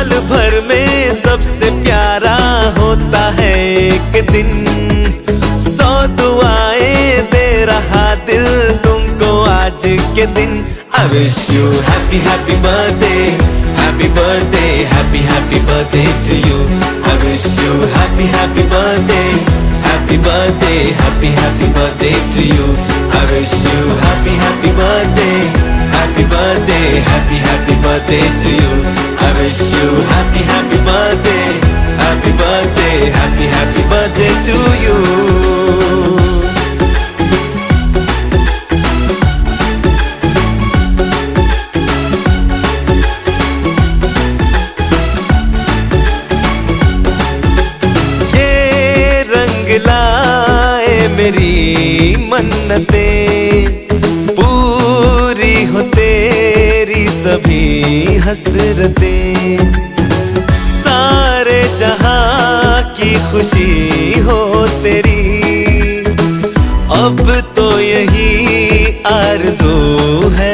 साल भर में सबसे प्यारा होता है एक दिन। 100 दुआएं दे रहा दिल तुमको आज के दिन। I wish you happy happy birthday, happy birthday, happy happy birthday to you. I wish you happy happy birthday, happy birthday, happy happy birthday to you. I wish you happy happy birthday, happy birthday, happy happy birthday to you. I wish you happy happy birthday, happy birthday, happy happy birthday to you. लाए मेरी मन्नतें, पूरी हो तेरी सभी हसरतें। सारे जहां की खुशी हो तेरी, अब तो यही आरज़ू है।